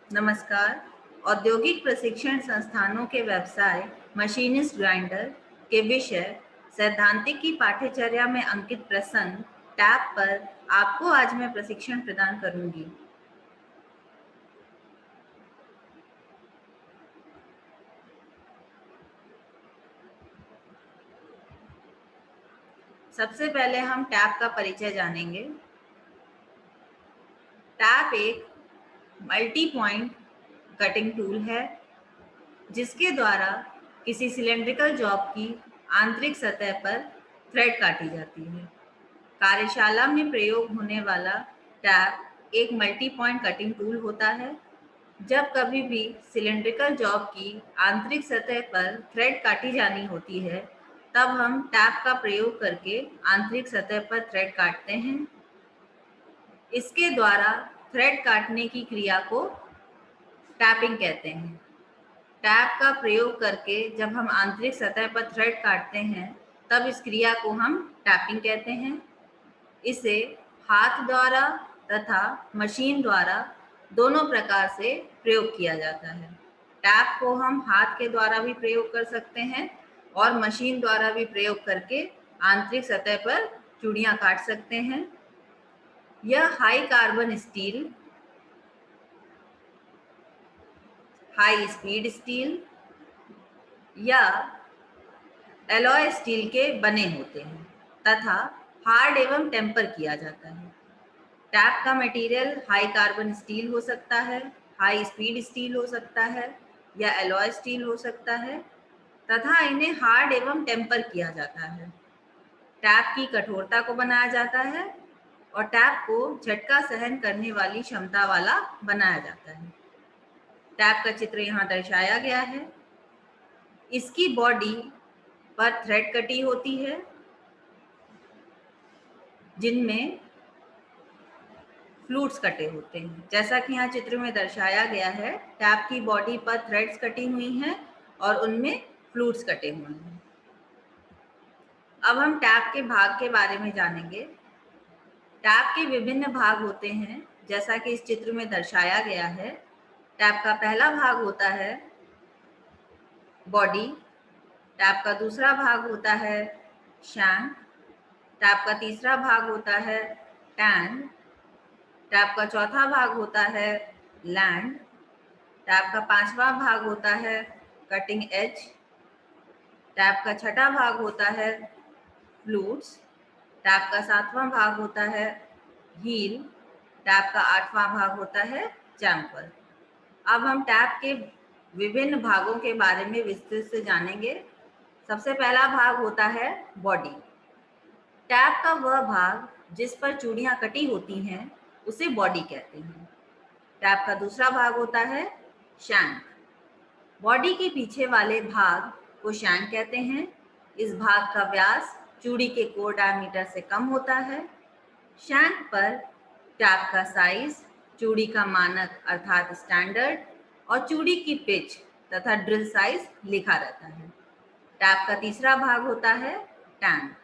नमस्कार। औद्योगिक प्रशिक्षण संस्थानों के व्यवसाय मशीनिस्ट ग्राइंडर के विषय सैद्धांतिक की पाठ्यचर्या में अंकित प्रसंग टैब पर आपको आज मैं प्रशिक्षण प्रदान करूंगी। सबसे पहले हम टैब का परिचय जानेंगे। टैब एक मल्टी पॉइंट कटिंग टूल है जिसके द्वारा किसी सिलेंड्रिकल जॉब की आंतरिक सतह पर थ्रेड काटी जाती है। कार्यशाला में प्रयोग होने वाला टैब एक मल्टी पॉइंट कटिंग टूल होता है। जब कभी भी सिलेंड्रिकल जॉब की आंतरिक सतह पर थ्रेड काटी जानी होती है, तब हम टैब का प्रयोग करके आंतरिक सतह पर थ्रेड काटते हैं। इसके द्वारा थ्रेड काटने की क्रिया को टैपिंग कहते हैं। टैब का प्रयोग करके जब हम आंतरिक सतह पर थ्रेड काटते हैं, तब इस क्रिया को हम टैपिंग कहते हैं। इसे हाथ द्वारा तथा मशीन द्वारा दोनों प्रकार से प्रयोग किया जाता है। टैप को हम हाथ के द्वारा भी प्रयोग कर सकते हैं और मशीन द्वारा भी प्रयोग करके आंतरिक सतह पर चूड़ियां काट सकते हैं। यह high carbon steel, high speed steel या एलॉय स्टील के बने होते हैं तथा हार्ड एवं टेम्पर किया जाता है। टैप का मटेरियल हाई कार्बन स्टील हो सकता है, हाई स्पीड स्टील हो सकता है या एलॉय स्टील हो सकता है तथा इन्हें हार्ड एवं टेम्पर किया जाता है। टैप की कठोरता को बनाया जाता है और टैप को झटका सहन करने वाली क्षमता वाला बनाया जाता है। टैप का चित्र यहाँ दर्शाया गया है। इसकी बॉडी पर थ्रेड कटी होती है जिनमें फ्लूट्स कटे होते हैं। जैसा कि यहाँ चित्र में दर्शाया गया है, टैप की बॉडी पर थ्रेड्स कटी हुई हैं और उनमें फ्लूट्स कटे हुए हैं। अब हम टैप के भाग के बारे में जानेंगे। टैप के विभिन्न भाग होते हैं जैसा कि इस चित्र में दर्शाया गया है। टैप का पहला भाग होता है बॉडी, टैप का दूसरा भाग होता है शैंक, टैप का तीसरा भाग होता है टैन, टैप का चौथा भाग होता है लैंड, टैप का पांचवा भाग होता है कटिंग एज, टैप का छठा भाग होता है फ्लूट्स, टैप का सातवां भाग होता है हील, टैप का आठवां भाग होता है चैम्फर। अब हम टैप के विभिन्न भागों के बारे में विस्तृत से जानेंगे। सबसे पहला भाग होता है बॉडी। टैप का वह भाग जिस पर चूड़ियां कटी होती हैं उसे बॉडी कहते हैं। टैप का दूसरा भाग होता है शैंक। बॉडी के पीछे वाले भाग को शैंक कहते हैं। इस भाग का व्यास चूड़ी के कोर डायमीटर से कम होता है। शैंक पर टैप का साइज, चूड़ी का मानक अर्थात स्टैंडर्ड और चूड़ी की पिच तथा ड्रिल साइज लिखा रहता है। टैप का तीसरा भाग होता है टैंक।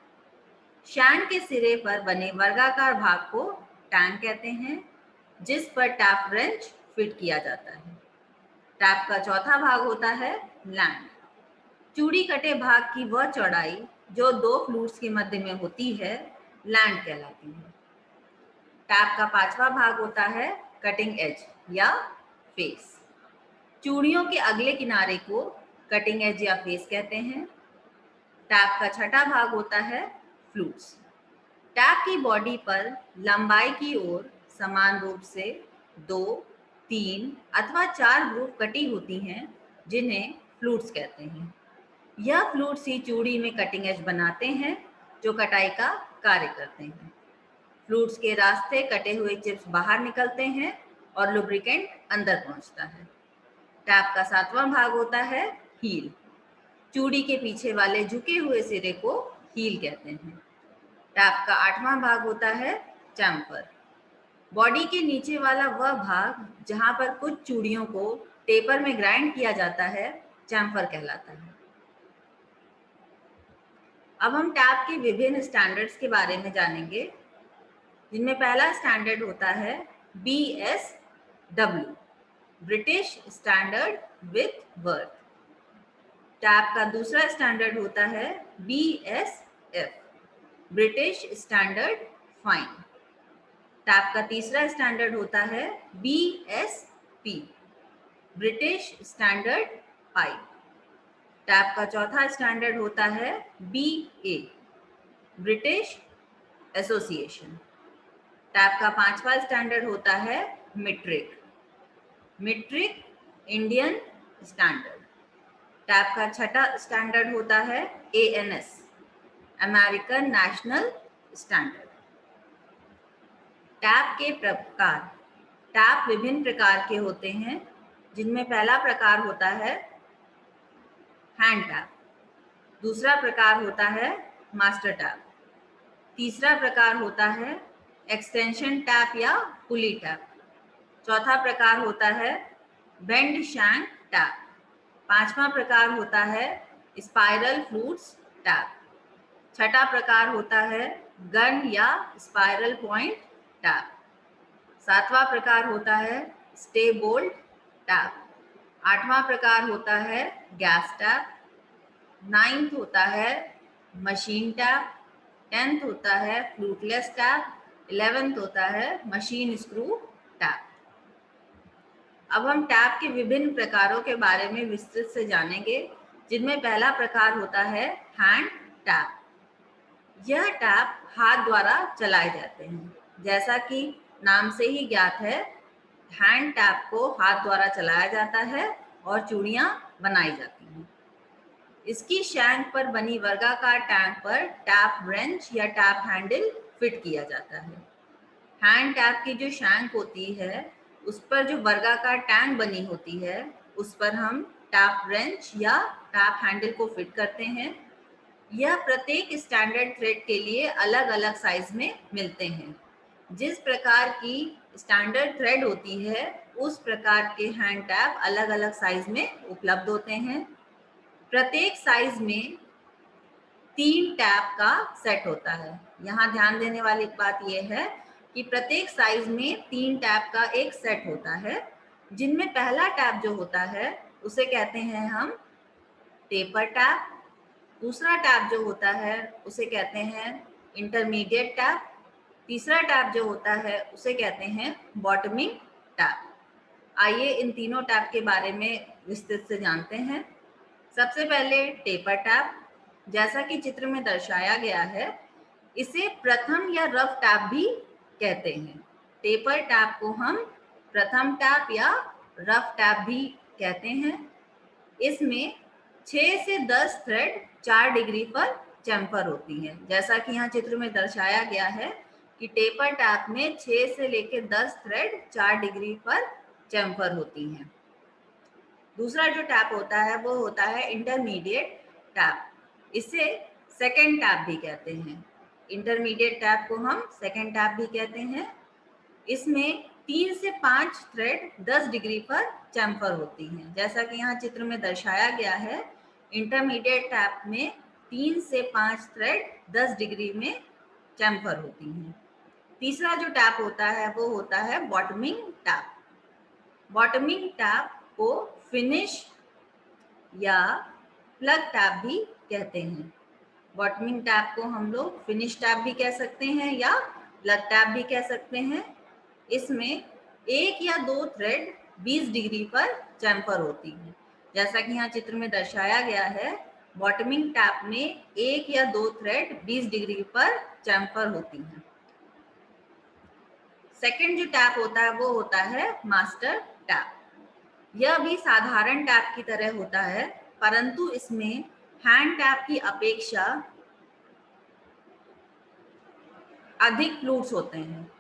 शैंक के सिरे पर बने वर्गाकार भाग को टैंक कहते हैं, जिस पर टैप रेंच फिट किया जाता है। टैप का चौथा भाग होता है लैंड। चूड़ी कटे भाग की वह चौड़ाई जो दो फ्लूट्स के मध्य में होती है लैंड कहलाती है। टैप का पांचवा भाग होता है कटिंग एज या फेस। चूड़ियों के अगले किनारे को कटिंग एज या फेस कहते हैं। टैप का छठा भाग होता है फ्लूट्स। टैप की बॉडी पर लंबाई की ओर समान रूप से 2, 3 अथवा 4 ग्रुप कटी होती हैं जिन्हें फ्लूट्स कहते हैं। यह फ्लूट्स ही चूड़ी में कटिंग एज बनाते हैं जो कटाई का कार्य करते हैं। फ्लूट्स के रास्ते कटे हुए चिप्स बाहर निकलते हैं और लुब्रिकेंट अंदर पहुंचता है। टैप का सातवां भाग होता है हील। चूड़ी के पीछे वाले झुके हुए सिरे को हील कहते हैं। टैप का आठवां भाग होता है चैम्फर। बॉडी के नीचे वाला वह भाग जहां पर कुछ चूड़ियों को टेपर में ग्राइंड किया जाता है चैम्फर कहलाता है। अब हम टैप के विभिन्न स्टैंडर्ड्स के बारे में जानेंगे, जिनमें पहला स्टैंडर्ड होता है BSW British standard with worth. Tap का दूसरा स्टैंडर्ड होता है BSF, British standard fine. Tap का तीसरा स्टैंडर्ड होता है BSP, British standard pipe. Tap का चौथा स्टैंडर्ड होता है BA, ब्रिटिश एसोसिएशन। टैप का पांचवा स्टैंडर्ड होता है metric, metric Indian standard. Tap का छठा स्टैंडर्ड होता है ANS, American national standard. Tap के प्रकार। टैप विभिन्न प्रकार के होते हैं, जिनमें पहला प्रकार होता है हैंड टैप, दूसरा प्रकार होता है मास्टर टैप, तीसरा प्रकार होता है एक्सटेंशन टैप या पुली टैप, चौथा प्रकार होता है बेंड शैंक टैप, पांचवा प्रकार होता है स्पाइरल फ्लूट्स टैप, छठा प्रकार होता है गन या स्पाइरल पॉइंट टैप, सातवां प्रकार होता है स्टे बोल्ट टैप, आठवां प्रकार होता है गैस टैप, 9th होता है मशीन टैप, 10th होता है फ्लूटलेस टैप, 11th होता है मशीन स्क्रू टैप। अब हम टैप के विभिन्न प्रकारों के बारे में विस्तृत से जानेंगे, जिनमें पहला प्रकार होता है हैंड टैप। यह टैप हाथ द्वारा चलाए जाते हैं। जैसा कि नाम से ही ज्ञात है, हैंड टैप को हाथ द्वारा चलाया जाता है और चूड़ियां बनाई जाती हैं। इसकी शैंक पर बनी वर्गाकार टैंक पर टैप रेंच या टैप हैंडल फिट किया जाता है। हैंड टैप की जो शैंक होती है, उस पर जो वर्गाकार टैंक बनी होती है, उस पर हम टैप रेंच या टैप हैंडल को फिट करते हैं। यह प्रत्येक स्टैंडर्ड थ्रेड के लिए अलग अलग साइज में मिलते हैं। जिस प्रकार की स्टैंडर्ड थ्रेड होती है, उस प्रकार के हैंड टैप अलग अलग साइज में उपलब्ध होते हैं। प्रत्येक साइज में 3 टैप का सेट होता है। यहाँ ध्यान देने वाली बात यह है कि प्रत्येक साइज में 3 टैप का एक सेट होता है, जिनमें पहला टैप जो होता है उसे कहते हैं हम टेपर टैप, दूसरा टैप जो होता है उसे कहते हैं इंटरमीडिएट टैप, तीसरा टैप जो होता है उसे कहते हैं बॉटमिंग टैप। आइए इन तीनों टैप के बारे में विस्तृत से जानते हैं। सबसे पहले टेपर टैप, जैसा कि चित्र में दर्शाया गया है, इसे प्रथम या रफ टैप भी कहते हैं। टेपर टैप को हम प्रथम टैप या रफ टैप भी कहते हैं। इसमें 6 से 10 थ्रेड 4 डिग्री पर चैम्फर होती है। जैसा कि यहाँ चित्र में दर्शाया गया है कि टेपर टैप में 6 से लेकर 10 थ्रेड 4 डिग्री पर चैम्फर होती हैं। दूसरा जो टैप होता है वो होता है इंटरमीडिएट टैप, इसे सेकेंड टैप भी कहते हैं। इंटरमीडिएट टैप को हम सेकेंड टैप भी कहते हैं। इसमें 3 से 5 थ्रेड 10 डिग्री पर चैम्फर होती हैं। जैसा कि यहाँ चित्र में दर्शाया गया है, इंटरमीडिएट टैप में 3 से 5 थ्रेड 10 डिग्री में चैम्फर होती हैं। तीसरा जो टैप होता है वो होता है बॉटमिंग टैप। बॉटमिंग टैप को फिनिश या प्लग टैप भी कहते हैं। बॉटमिंग टैप को हम लोग फिनिश टैप भी कह सकते हैं या प्लग टैप भी कह सकते हैं। इसमें 1 या 2 थ्रेड 20 डिग्री पर चैम्फर होती है। जैसा कि यहाँ चित्र में दर्शाया गया है, बॉटमिंग टैप में 1 या 2 थ्रेड 20 डिग्री पर चैम्फर होती हैं। सेकेंड जो टैप होता है वो होता है मास्टर टैप। यह भी साधारण टैप की तरह होता है, परंतु इसमें हैंड टैप की अपेक्षा अधिक फ्लूट्स होते हैं।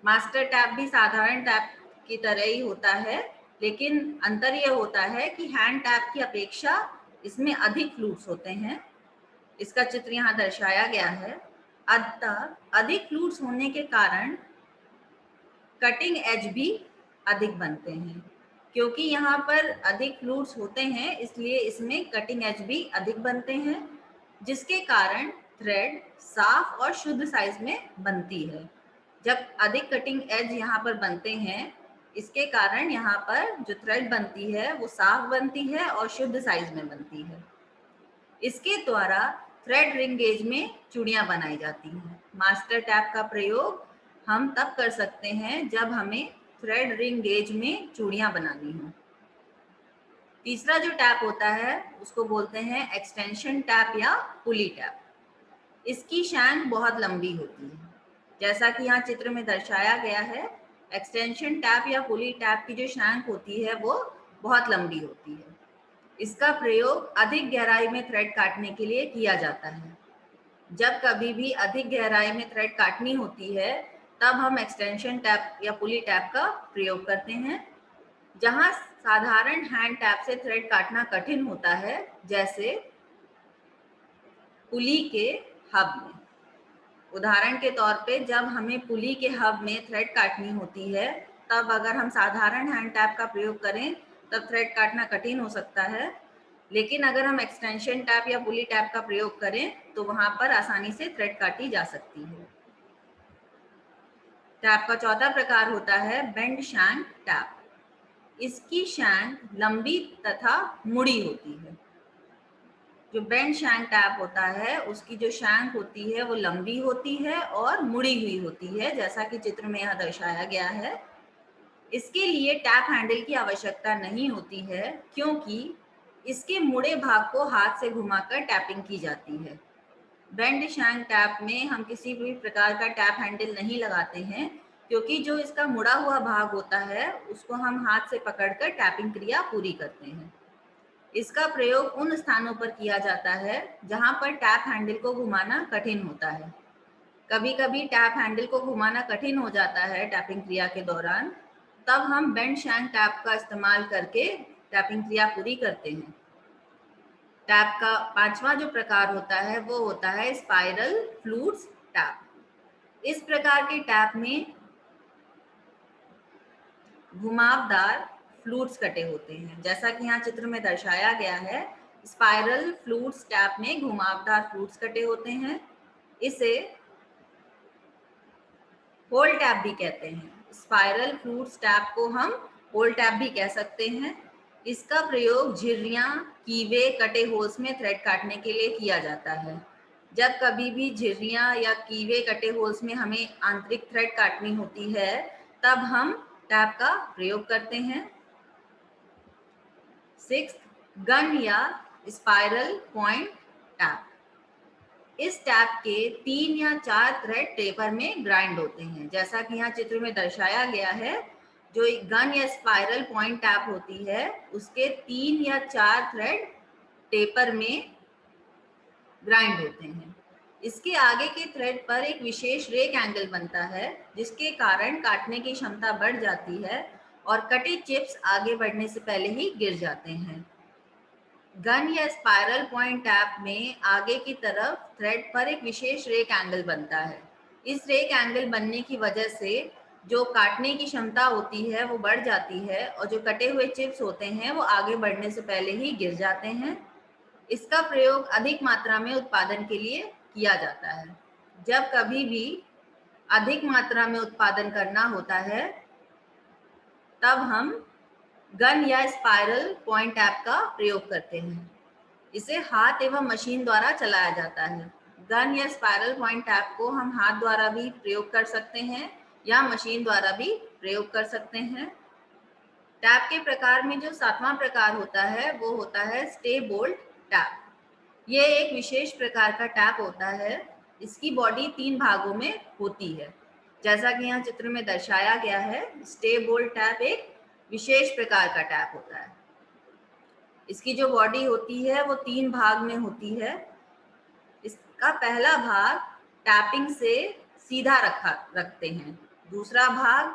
मास्टर टैप भी साधारण टैप की तरह ही होता है, लेकिन अंतर यह होता है कि हैंड टैप की अपेक्षा इसमें अधिक फ्लूट्स होते हैं। इसका चित्र यहाँ दर्शाया गया है। अतः अधिक फ्लूट्स होने के कारण कटिंग एज भी अधिक बनते हैं। क्योंकि यहाँ पर अधिक फ्लूट्स होते हैं, इसलिए इसमें कटिंग एज भी अधिक बनते हैं, जिसके कारण थ्रेड साफ और शुद्ध साइज में बनती है। जब अधिक कटिंग एज यहाँ पर बनते हैं इसके कारण यहाँ पर जो थ्रेड बनती है वो साफ बनती है और शुद्ध साइज में बनती है। इसके द्वारा थ्रेड रिंग गेज में चूड़ियां बनाई जाती हैं। मास्टर टैप का प्रयोग हम तब कर सकते हैं जब हमें थ्रेड रिंग गेज में चूड़ियां बनानी हो। तीसरा जो टैप होता है उसको बोलते हैं एक्सटेंशन टैप या पुली टैप। इसकी शैंक बहुत लंबी होती है, जैसा कि यहाँ चित्र में दर्शाया गया है। एक्सटेंशन टैप या पुली टैप की जो शैंक होती है वो बहुत लंबी होती है। इसका प्रयोग अधिक गहराई में थ्रेड काटने के लिए किया जाता है। जब कभी भी अधिक गहराई में थ्रेड काटनी होती है तब हम एक्सटेंशन टैप या पुली टैप का प्रयोग करते हैं। जहां साधारण हैंड टैप से थ्रेड काटना कठिन होता है, जैसे पुली के हब में। उदाहरण के तौर पे जब हमें पुली के हब में थ्रेड काटनी होती है तब अगर हम साधारण हैंड टैप का प्रयोग करें तब थ्रेड काटना कठिन हो सकता है, लेकिन अगर हम एक्सटेंशन टैप या पुली टैप का प्रयोग करें तो वहां पर आसानी से थ्रेड काटी जा सकती है। टैप का चौथा प्रकार होता है बेंड शैंक टैप। इसकी शैंक लंबी तथा मुड़ी होती है। जो बेंड शैंक टैप होता है उसकी जो शैंक होती है वो लंबी होती है और मुड़ी हुई होती है, जैसा कि चित्र में यहाँ दर्शाया गया है। इसके लिए टैप हैंडल की आवश्यकता नहीं होती है, क्योंकि इसके मुड़े भाग को हाथ से घुमाकर टैपिंग की जाती है। बेंड शैंक टैप में हम किसी भी प्रकार का टैप हैंडल नहीं लगाते हैं, क्योंकि जो इसका मुड़ा हुआ भाग होता है उसको हम हाथ से पकड़कर टैपिंग क्रिया पूरी करते हैं। इसका प्रयोग उन स्थानों पर किया जाता है जहां पर टैप हैंडल को घुमाना कठिन होता है। कभी कभी टैप हैंडल को घुमाना कठिन हो जाता है टैपिंग क्रिया के दौरान, तब हम बेंड शैंक टैप का इस्तेमाल करके टैपिंग क्रिया पूरी करते हैं। टैप का पांचवा जो प्रकार होता है वो होता है स्पाइरल फ्लूट्स टैप। इस प्रकार के टैप में घुमावदार फ्लूट्स कटे होते हैं, जैसा कि यहाँ चित्र में दर्शाया गया है। स्पाइरल फ्लूट्स टैप में घुमावदार फ्लूट्स कटे होते हैं। इसे होल टैप भी कहते हैं। स्पाइरल फ्लूट्स टैप को हम होल टैप भी कह सकते हैं। इसका प्रयोग झिर्रियाँ, कीवे, कटे होल्स में थ्रेड काटने के लिए किया जाता है। जब कभी भी झिर्रियाँ या कीवे कटे होल्स में हमें आंतरिक थ्रेड काटनी होती है तब हम टैप का प्रयोग करते हैं। 6th, गन या स्पाइरल पॉइंट टैप। इस टैप के 3 या 4 थ्रेड टेपर में ग्राइंड होते हैं, जैसा कि यहाँ चित्र में दर्शाया गया है। जो एक गन या स्पाइरल पॉइंट टैप होती है उसके 3 या 4 थ्रेड टेपर में ग्राइंड होते हैं। इसके आगे के थ्रेड पर एक विशेष रेक एंगल बनता है, जिसके कारण काटने की क्षमता बढ़ जाती है और कटे चिप्स आगे बढ़ने से पहले ही गिर जाते हैं। गन या स्पाइरल पॉइंट टैप में आगे की तरफ थ्रेड पर एक विशेष रेक एंगल बनता है। इस रेक एंगल बनने की वजह से जो काटने की क्षमता होती है वो बढ़ जाती है और जो कटे हुए चिप्स होते हैं वो आगे बढ़ने से पहले ही गिर जाते हैं। इसका प्रयोग अधिक मात्रा में उत्पादन के लिए किया जाता है। जब कभी भी अधिक मात्रा में उत्पादन करना होता है तब हम गन या स्पाइरल पॉइंट टैप का प्रयोग करते हैं। इसे हाथ एवं मशीन द्वारा चलाया जाता है। गन या स्पाइरल पॉइंट टैप को हम हाथ द्वारा भी प्रयोग कर सकते हैं या मशीन द्वारा भी प्रयोग कर सकते हैं। टैप के प्रकार में जो 7वां प्रकार होता है वो होता है स्टे बोल्ट टैप। ये एक विशेष प्रकार का टैप होता है। इसकी बॉडी 3 भागों में होती है, जैसा कि यहाँ चित्र में दर्शाया गया है। स्टे बोल्ट टैप एक विशेष प्रकार का टैप होता है। इसकी जो बॉडी होती है वो 3 भाग में होती है। इसका पहला भाग टैपिंग से सीधा रखते हैं। दूसरा भाग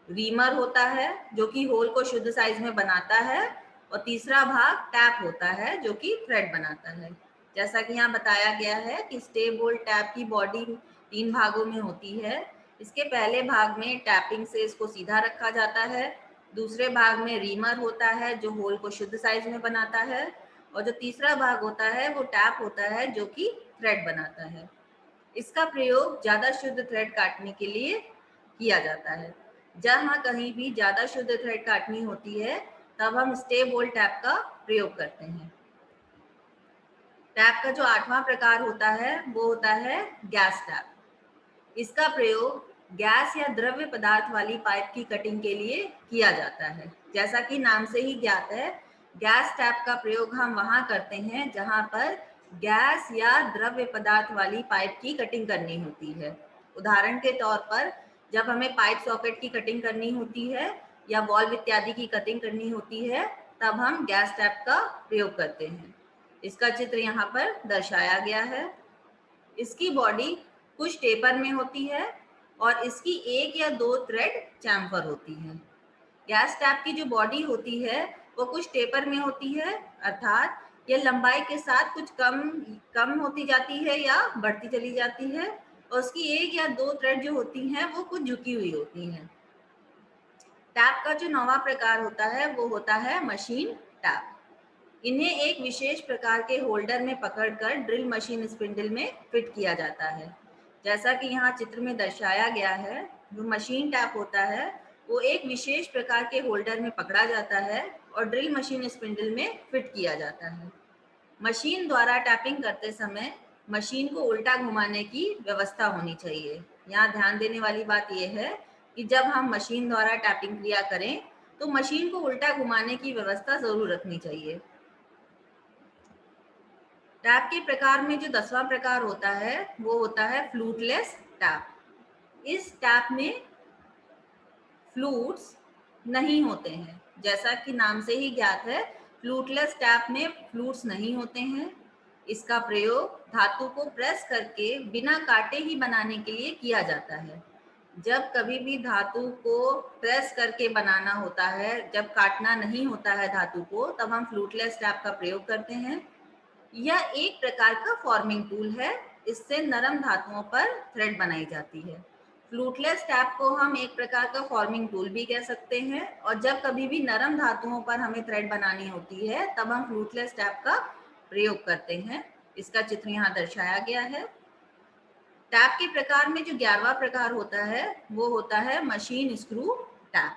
रीमर होता है जो कि होल को शुद्ध साइज में बनाता है, और तीसरा भाग टैप होता है जो कि थ्रेड बनाता है। जैसा कि यहाँ बताया गया है कि स्टे बोल्ट टैप की बॉडी 3 भागों में होती है। इसके पहले भाग में टैपिंग से इसको सीधा रखा जाता है। दूसरे भाग में रीमर होता है जो होल को शुद्ध साइज में बनाता है, और जो तीसरा भाग होता है वो टैप होता है जो कि थ्रेड बनाता है। इसका प्रयोग ज्यादा शुद्ध थ्रेड काटने के लिए किया जाता है। जहाँ कहीं भी ज़्यादा शुद्ध थ्रेड काटनी होती है तब हम स्टे बोल्ट टैप का प्रयोग करते हैं। टैप का जो 8वां प्रकार होता है वो होता है गैस टैप। इसका प्रयोग गैस या द्रव्य पदार्थ वाली पाइप की कटिंग के लिए किया जाता है। जैसा कि नाम से ही ज्ञात है, गैस टैप का प्रयोग हम वहां करते हैं जहां पर गैस या द्रव्य पदार्थ वाली पाइप की कटिंग करनी होती है। उदाहरण के तौर पर जब हमें पाइप सॉकेट की कटिंग करनी होती है या वॉल्व इत्यादि की कटिंग करनी होती है तब हम गैस टैप का प्रयोग करते हैं। इसका चित्र यहाँ पर दर्शाया गया है। इसकी बॉडी कुछ टेपर में होती है और इसकी 1 या 2 थ्रेड चैम्फर होती है। गैस टैप की जो बॉडी होती है वो कुछ टेपर में होती है, अर्थात ये लंबाई के साथ कुछ कम होती जाती है या बढ़ती चली जाती है और उसकी 1 या 2 थ्रेड जो होती हैं वो कुछ झुकी हुई होती हैं। टैप का जो 9वां प्रकार होता है वो होता है मशीन टैप। इन्हें एक विशेष प्रकार के होल्डर में पकड़कर ड्रिल मशीन स्पिंडल में फिट किया जाता है। जैसा कि यहाँ चित्र में दर्शाया गया है, जो मशीन टैप होता है वो एक विशेष प्रकार के होल्डर में पकड़ा जाता है और ड्रिल मशीन स्पिंडल में फिट किया जाता है। मशीन द्वारा टैपिंग करते समय मशीन को उल्टा घुमाने की व्यवस्था होनी चाहिए। यहाँ ध्यान देने वाली बात यह है कि जब हम मशीन द्वारा टैपिंग क्रिया करें तो मशीन को उल्टा घुमाने की व्यवस्था जरूर रखनी चाहिए। टैप के प्रकार में जो 10वां प्रकार होता है वो होता है फ्लूटलेस टैप। इस टैप में फ्लूट्स नहीं होते हैं। जैसा कि नाम से ही ज्ञात है, फ्लूटलेस टैप में फ्लूट्स नहीं होते हैं। इसका प्रयोग धातु को प्रेस करके बिना काटे ही बनाने के लिए किया जाता है। जब कभी भी धातु को प्रेस करके बनाना होता है, जब काटना नहीं होता है धातु को, तब हम फ्लूटलेस टैप का प्रयोग करते हैं। यह एक प्रकार का फॉर्मिंग टूल है। इससे नरम धातुओं पर थ्रेड बनाई जाती है। फ्लूटलेस टैप को हम एक प्रकार का फॉर्मिंग टूल भी कह सकते हैं और जब कभी भी नरम धातुओं पर हमें थ्रेड बनानी होती है तब हम फ्लूटलेस टैप का प्रयोग करते हैं। इसका चित्र यहाँ दर्शाया गया है। टैप के प्रकार में जो 11वां प्रकार होता है वो होता है मशीन स्क्रू टैप।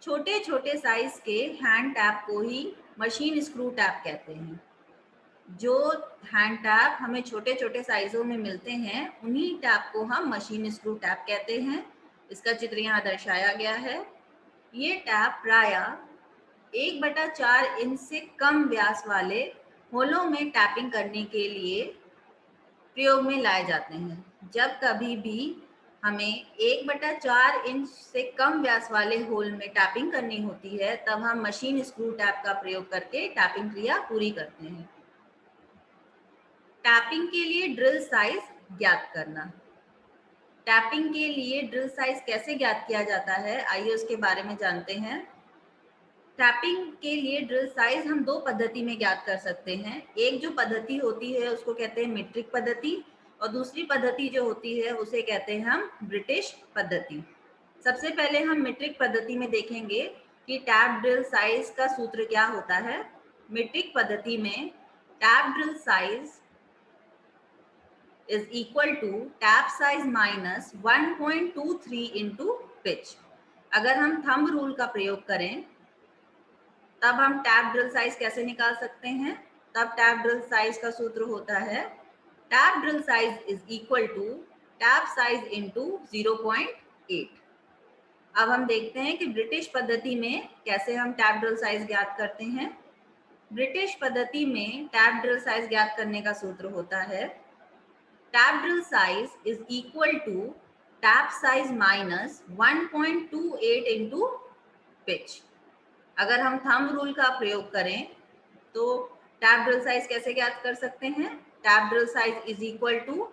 छोटे छोटे साइज के हैंड टैप को ही मशीन स्क्रू टैप कहते हैं। जो हैंड टैप हमें छोटे छोटे साइजों में मिलते हैं उन्हीं टैप को हम मशीन स्क्रू टैप कहते हैं। इसका चित्र यहाँ दर्शाया गया है। ये टैप प्रायः 1/4 इंच से कम व्यास वाले होलों में टैपिंग करने के लिए प्रयोग में लाए जाते हैं। जब कभी भी हमें 1/4 इंच से कम व्यास वाले होल में टैपिंग करनी होती है तब हम मशीन स्क्रू टैप का प्रयोग करके टैपिंग क्रिया पूरी करते हैं। टैपिंग के लिए ड्रिल साइज ज्ञात करना। टैपिंग के लिए ड्रिल साइज कैसे ज्ञात किया जाता है, आइए उसके बारे में जानते हैं। टैपिंग के लिए ड्रिल साइज हम 2 पद्धति में ज्ञात कर सकते हैं। एक जो पद्धति होती है उसको कहते हैं मीट्रिक पद्धति और दूसरी पद्धति जो होती है उसे कहते हैं हम ब्रिटिश पद्धति। सबसे पहले हम मीट्रिक पद्धति में देखेंगे कि टैप ड्रिल साइज का सूत्र क्या होता है। मीट्रिक पद्धति में tap drill size is equal to tap size minus 1.23 into pitch। अगर हम थंब रूल का प्रयोग करें तब हम टैप ड्रिल साइज कैसे निकाल सकते हैं। तब टैप ड्रिल साइज का सूत्र होता है tap drill size is equal to tap size into 0.8। अब हम देखते हैं कि ब्रिटिश पद्धति में कैसे हम टैप ड्रिल साइज ज्ञात करते हैं। ब्रिटिश पद्धति में टैप ड्रिल साइज ज्ञात करने का सूत्र होता है tap drill size is equal to tap size minus 1.28 into pitch। अगर हम थंब रूल का प्रयोग करें तो टैप ड्रिल साइज कैसे ज्ञात कर सकते हैं। Tap drill size is equal to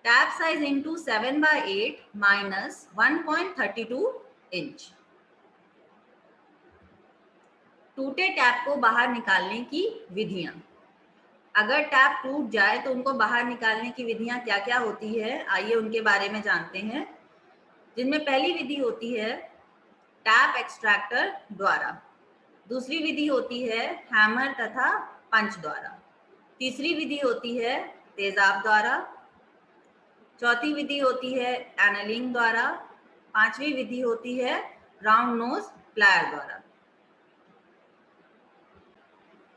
tap size into 7/8 minus 1.32 inch. टूटे टैप को बाहर निकालने की विधियां। अगर टैप टूट जाए तो उनको बाहर निकालने की विधियां क्या क्या होती है, आइए उनके बारे में जानते हैं। जिनमें पहली विधि होती है टैप एक्सट्रैक्टर द्वारा, दूसरी विधि होती है हैमर तथा पंच द्वारा, तीसरी विधि होती है तेजाब द्वारा, चौथी विधि होती है एनालिंग द्वारा पांचवी विधि होती है राउंड नोज प्लायर द्वारा।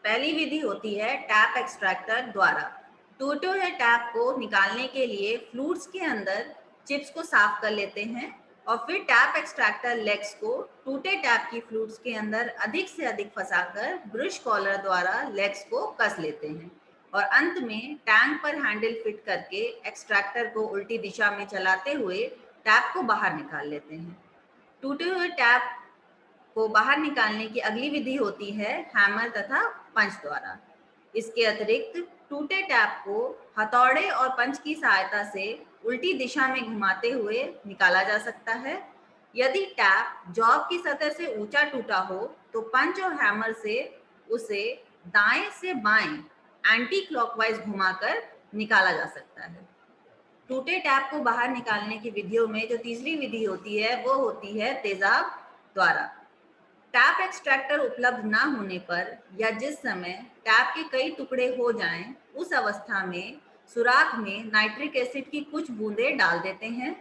पहली विधि होती है टैप एक्सट्रैक्टर द्वारा। टूटे हुए टैप को निकालने के लिए फ्लूइड्स के अंदर चिप्स को साफ कर लेते हैं और फिर टैप एक्सट्रैक्टर लेग्स को टूटे टैप की फ्लूइड्स के अंदर अधिक से अधिक फंसाकर ब्रश कॉलर द्वारा लेग्स को कस लेते हैं और अंत में टैंक पर हैंडल फिट करके एक्सट्रैक्टर को उल्टी दिशा में चलाते हुए टैप को बाहर निकाल लेते हैं। टूटे हुए टैप को बाहर निकालने की अगली विधि होती है हैमर तथा पंच द्वारा। इसके अतिरिक्त टूटे टैप को हथौड़े और पंच की सहायता से उल्टी दिशा में घुमाते हुए निकाला जा सकता है। यदि टैप जॉब की सतह से ऊंचा टूटा हो तो पंच और हैमर से उसे दाएं से बाएं एंटी क्लॉकवाइज घुमाकर निकाला जा सकता है। टूटे टैप को बाहर निकालने की विधियों में जो तीसरी विधि होती है वो होती है तेजाब द्वारा। टैप एक्सट्रैक्टर उपलब्ध ना होने पर या जिस समय टैप के कई टुकड़े हो जाएं, उस अवस्था में सुराख में नाइट्रिक एसिड की कुछ बूंदें डाल देते हैं।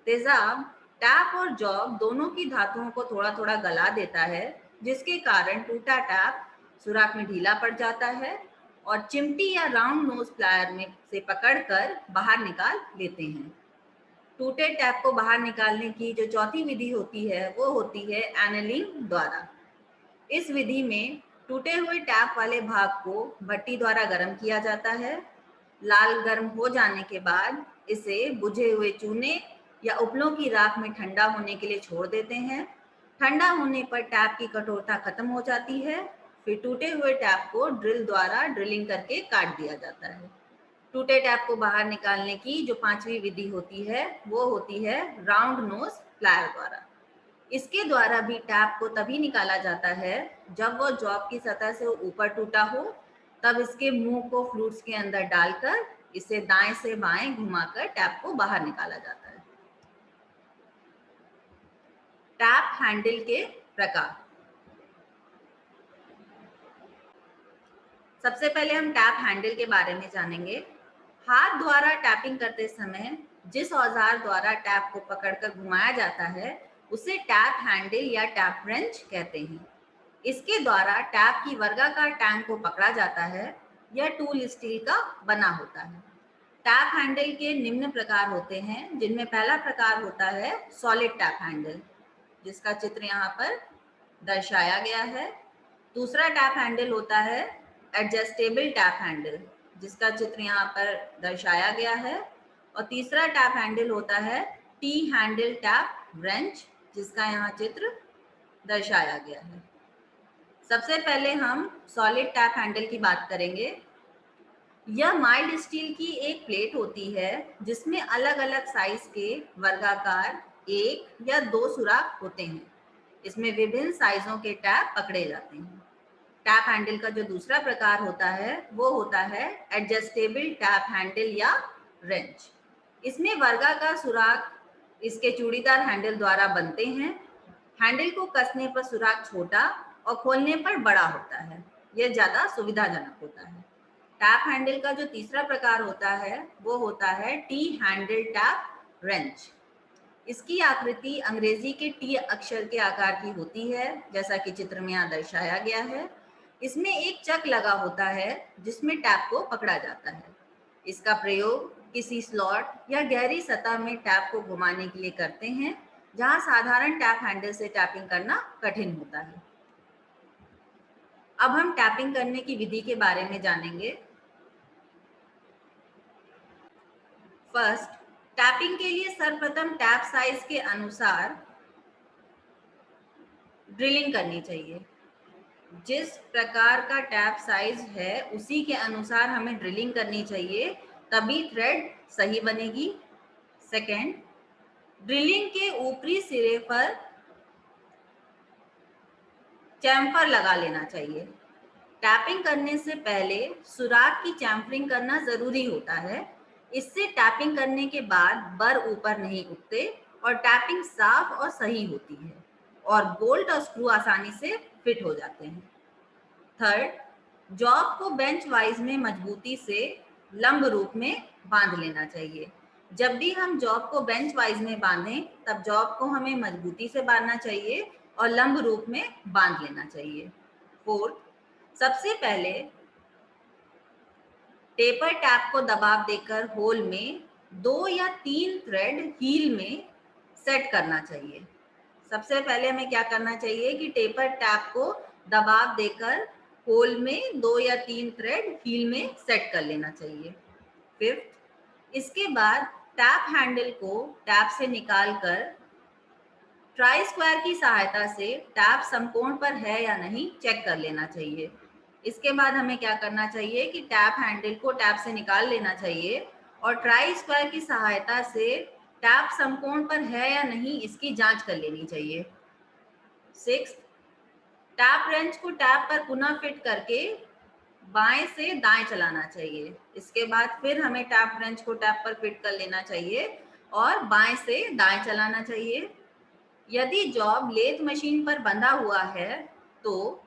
तेजाब टैप और जॉब दोनों की धातुओं को थोड़ा थोड़ा गला देता है, जिसके कारण टूटा टैप सुराख में ढीला पड़ जाता है और चिमटी या राउंड नोज प्लायर में से पकड़कर बाहर निकाल लेते हैं। टूटे टैप को बाहर निकालने की जो चौथी विधि होती है वो होती है एनलिंग द्वारा। इस विधि में टूटे हुए टैप वाले भाग को भट्टी द्वारा गर्म किया जाता है। लाल गर्म हो जाने के बाद इसे बुझे हुए चूने या उपलों की राख में ठंडा होने के लिए छोड़ देते हैं। ठंडा होने पर टैप की कठोरता खत्म हो जाती है। फिर टूटे हुए टैप को ड्रिल द्वारा ड्रिलिंग करके काट दिया जाता है। टूटे टैप को बाहर निकालने की जो पांचवी विधि होती है वो होती है राउंड नोज प्लायर द्वारा। इसके द्वारा भी टैप को तभी निकाला जाता है जब वो जॉब की सतह से ऊपर टूटा हो, तब इसके मुंह को फ्लूइड्स के अंदर डालकर इसे दाएं से बाएं घुमाकर टैप को बाहर निकाला जाता है। टैप हैंडल के प्रकार। सबसे पहले हम टैप हैंडल के बारे में जानेंगे। हाथ द्वारा टैपिंग करते समय जिस औजार द्वारा टैप को पकड़कर घुमाया जाता है उसे टैप हैंडल या टैप रेंच कहते हैं। इसके द्वारा टैप की वर्गाकार टैंक को पकड़ा जाता है। यह टूल स्टील का बना होता है। टैप हैंडल के निम्न प्रकार होते हैं, जिनमें पहला प्रकार होता है सॉलिड टैप हैंडल, जिसका चित्र यहाँ पर दर्शाया गया है। दूसरा टैप हैंडल होता है एडजस्टेबल टैप हैंडल, जिसका चित्र यहाँ पर दर्शाया गया है। और तीसरा टैप हैंडल होता है टी हैंडल टैप रेंच, जिसका यहाँ चित्र दर्शाया गया है। सबसे पहले हम सॉलिड टैप हैंडल की बात करेंगे। यह माइल्ड स्टील की एक प्लेट होती है जिसमें अलग अलग साइज के वर्गाकार एक या दो सुराख होते हैं। इसमें विभिन्न साइजों के टैप पकड़े जाते हैं। टैप हैंडल का जो दूसरा प्रकार होता है वो होता है एडजस्टेबल टैप हैंडल या रेंच। इसमें वर्गाकार सुराख इसके चूड़ीदार हैंडल द्वारा बनते हैं। हैंडल को कसने पर सुराख छोटा और खोलने पर बड़ा होता है। यह ज्यादा सुविधाजनक होता है। टैप हैंडल का जो तीसरा प्रकार होता है वो होता है टी हैंडल टैप रेंच। इसकी आकृति अंग्रेजी के टी अक्षर के आकार की होती है, जैसा कि चित्र में यहाँ दर्शाया गया है। इसमें एक चक लगा होता है जिसमें टैप को पकड़ा जाता है। इसका प्रयोग किसी स्लॉट या गहरी सतह में टैप को घुमाने के लिए करते हैं, जहां साधारण टैप हैंडल से टैपिंग करना कठिन होता है। अब हम टैपिंग करने की विधि के बारे में जानेंगे। फर्स्ट, टैपिंग के लिए सर्वप्रथम टैप साइज के अनुसार ड्रिलिंग करनी चाहिए। जिस प्रकार का टैप साइज है उसी के अनुसार हमें ड्रिलिंग करनी चाहिए, तभी थ्रेड सही बनेगी। सेकेंड, ड्रिलिंग के ऊपरी सिरे पर चैम्फर लगा लेना चाहिए। टैपिंग करने से पहले सुराख की चैम्फरिंग करना जरूरी होता है। इससे टैपिंग करने के बाद बर ऊपर नहीं उठते और टैपिंग साफ और सही होती है और बोल्ट और स्क्रू आसानी से फिट हो जाते हैं। थर्ड, जॉब को बेंच वाइज में मजबूती से लंब रूप में बांध लेना चाहिए। जब भी हम जॉब को बेंच वाइज में बांधें तब जॉब को हमें मजबूती से बांधना चाहिए और लंब रूप में बांध लेना चाहिए। फोर्थ, सबसे पहले टेपर टैप को दबाव देकर होल में 2 या 3 थ्रेड हील में सेट करना चाहिए। सबसे पहले हमें क्या करना चाहिए कि टेपर टैप को दबाव देकर होल में 2 या 3 थ्रेड हील में सेट कर लेना चाहिए। फिफ्थ, इसके बाद टैप हैंडल को टैप से निकालकर ट्राई स्क्वायर की सहायता से टैप समकोण पर है या नहीं चेक कर लेना चाहिए। इसके बाद हमें क्या करना चाहिए कि टैप हैंडल को टैप से निकाल लेना चाहिए और ट्राई स्क्वायर की सहायता से टैप समकोण पर है या नहीं इसकी जांच कर लेनी चाहिए। सिक्स्थ, टैप रेंच को टैप पर पुनः फिट करके बाएं से दाएं चलाना चाहिए। इसके बाद फिर हमें टैप रेंच को टैप पर फिट कर लेना चाहिए और बाएं से दाएं चलाना चाहिए। यदि जॉब लेथ मशीन पर बंधा हुआ है तो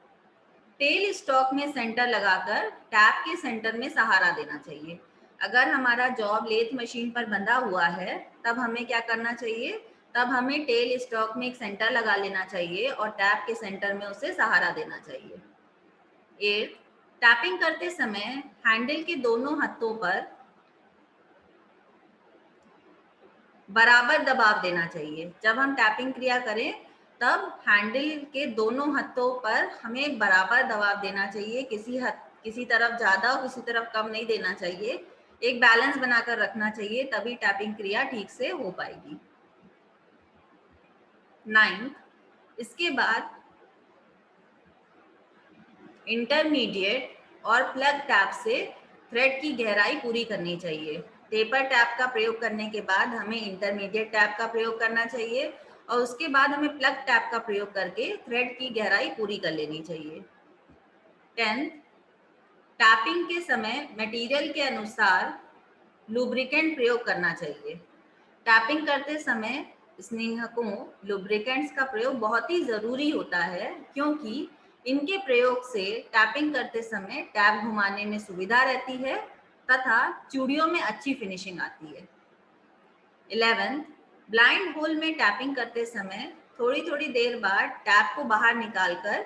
टेल स्टॉक में सेंटर लगाकर टैप के सेंटर में सहारा देना चाहिए। अगर हमारा जॉब लेथ मशीन पर बंधा हुआ है तब हमें क्या करना चाहिए, तब हमें टेल स्टॉक में एक सेंटर लगा लेना चाहिए और टैप के सेंटर में उसे सहारा देना चाहिए। 8, टैपिंग करते समय हैंडल के दोनों हत्थों पर बराबर दबाव देना चाहिए। जब हम टैपिंग क्रिया करें तब हैंडल के दोनों हत्थों पर हमें बराबर दबाव देना चाहिए। किसी तरफ ज्यादा और किसी तरफ कम नहीं देना चाहिए। एक बैलेंस बनाकर रखना चाहिए, तभी टैपिंग क्रिया ठीक से हो पाएगी। 9, इसके बाद इंटरमीडिएट और प्लग टैप से थ्रेड की गहराई पूरी करनी चाहिए। टेपर टैप का प्रयोग करने के बाद हमें इंटरमीडिएट टैप का प्रयोग करना चाहिए और उसके बाद हमें प्लग टैप का प्रयोग करके थ्रेड की गहराई पूरी कर लेनी चाहिए। 10, टैपिंग के समय मटेरियल के अनुसार लुब्रिकेंट प्रयोग करना चाहिए। टैपिंग करते समय स्नेहकों लुब्रिकेंट्स का प्रयोग बहुत ही जरूरी होता है, क्योंकि इनके प्रयोग से टैपिंग करते समय टैप घुमाने में सुविधा रहती है तथा चूड़ियों में अच्छी फिनिशिंग आती है। 11, ब्लाइंड होल में टैपिंग करते समय थोड़ी थोड़ी देर बाद टैप को बाहर निकालकर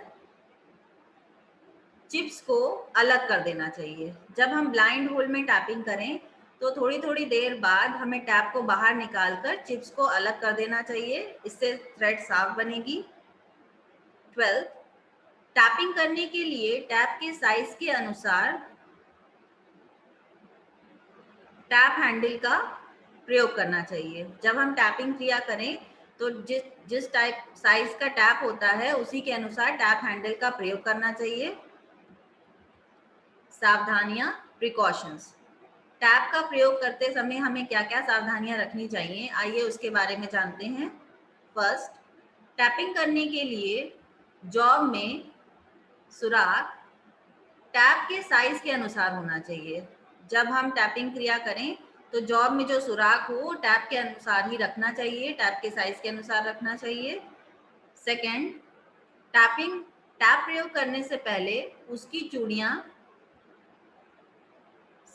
चिप्स को अलग कर देना चाहिए। जब हम ब्लाइंड होल में टैपिंग करें तो थोड़ी थोड़ी देर बाद हमें टैप को बाहर निकालकर चिप्स को अलग कर देना चाहिए, इससे थ्रेड साफ बनेगी। 12, टैपिंग करने के लिए टैप के साइज के अनुसार टैप हैंडल का प्रयोग करना चाहिए। जब हम टैपिंग क्रिया करें तो जिस टाइप साइज का टैप होता है उसी के अनुसार टैप हैंडल का प्रयोग करना चाहिए। सावधानियां, प्रिकॉशंस। टैप का प्रयोग करते समय हमें क्या क्या सावधानियां रखनी चाहिए, आइए उसके बारे में जानते हैं। फर्स्ट, टैपिंग करने के लिए जॉब में सुराख टैप के साइज के अनुसार होना चाहिए। जब हम टैपिंग क्रिया करें तो जॉब में जो सुराख हो टैप के अनुसार ही रखना चाहिए, टैप के साइज के अनुसार रखना चाहिए। सेकंड, टैप प्रयोग करने से पहले उसकी चूड़ियां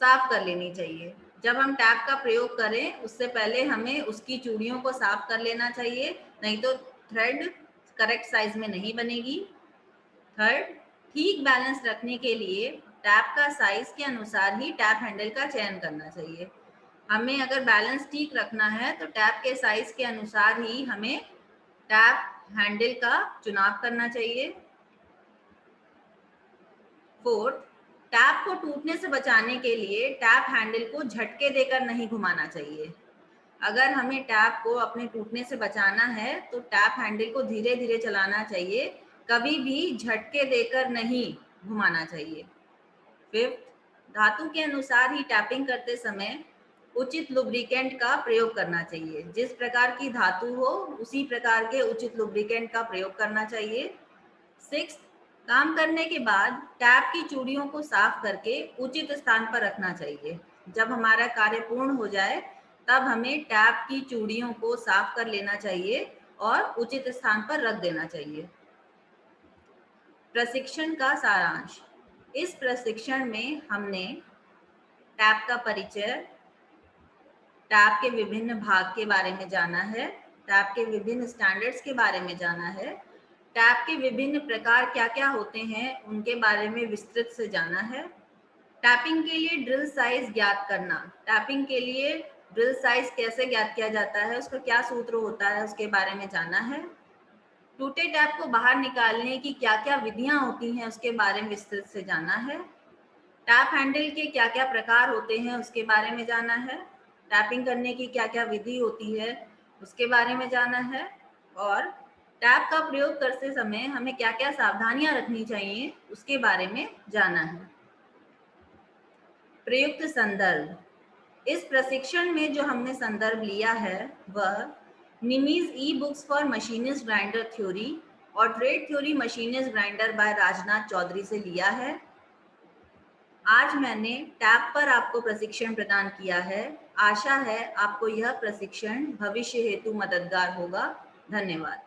साफ कर लेनी चाहिए। जब हम टैप का प्रयोग करें उससे पहले हमें उसकी चूड़ियों को साफ कर लेना चाहिए, नहीं तो थ्रेड करेक्ट साइज में नहीं बनेगी। थर्ड, ठीक बैलेंस रखने के लिए टैप का साइज के अनुसार ही टैप हैंडल का चयन करना चाहिए। हमें अगर बैलेंस ठीक रखना है तो टैप के साइज के अनुसार ही हमें टैप हैंडल का चुनाव करना चाहिए। फोर्थ, टैप को टूटने से बचाने के लिए टैप हैंडल को झटके देकर नहीं घुमाना चाहिए। अगर हमें टैप को अपने टूटने से बचाना है तो टैप हैंडल को धीरे धीरे चलाना चाहिए, कभी भी झटके देकर नहीं घुमाना चाहिए। फिफ्थ, धातु के अनुसार ही टैपिंग करते समय उचित लुब्रिकेंट का प्रयोग करना चाहिए। जिस प्रकार की धातु हो उसी प्रकार के उचित लुब्रिकेंट का प्रयोग करना चाहिए। सिक्स्थ, काम करने के बाद टैप की चूड़ियों को साफ करके उचित स्थान पर रखना चाहिए। जब हमारा कार्य पूर्ण हो जाए तब हमें टैप की चूड़ियों को साफ कर लेना चाहिए और उचित स्थान पर रख देना चाहिए। प्रशिक्षण का सारांश। इस प्रशिक्षण में हमने टैप का परिचय, टैप के विभिन्न भाग के बारे में जाना है, टैप के विभिन्न स्टैंडर्ड्स के बारे में जाना है, टैप के विभिन्न प्रकार क्या-क्या होते हैं उनके बारे में विस्तृत से जाना है। टैपिंग के लिए ड्रिल साइज ज्ञात करना, टैपिंग के लिए ड्रिल साइज कैसे ज्ञात किया जाता है, उसका क्या सूत्र होता है, उसके बारे में जाना है। टूटे टैप को बाहर निकालने की क्या-क्या विधियां होती हैं, उसके बारे में विस्तृत से जाना है। टैप हैंडल के क्या-क्या प्रकार होते हैं, उसके बारे में जाना है। टैपिंग करने की क्या-क्या विधि होती है, उसके बारे में जाना है। और टैप का प्रयोग करते समय हमें क्या-क्या सावधानियां रखनी चाहिए, उसके बारे में जाना है। प्रयुक्त संदर्भ, इस प्रशिक्षण में जो हमने संदर्भ लिया है वह NIMI's e books for machinist grinder theory और trade theory machinist grinder by Rajnath Chaudhary से लिया है। आज मैंने टैप पर आपको प्रशिक्षण प्रदान किया है। आशा है आपको यह प्रशिक्षण भविष्य हेतु मददगार होगा। धन्यवाद।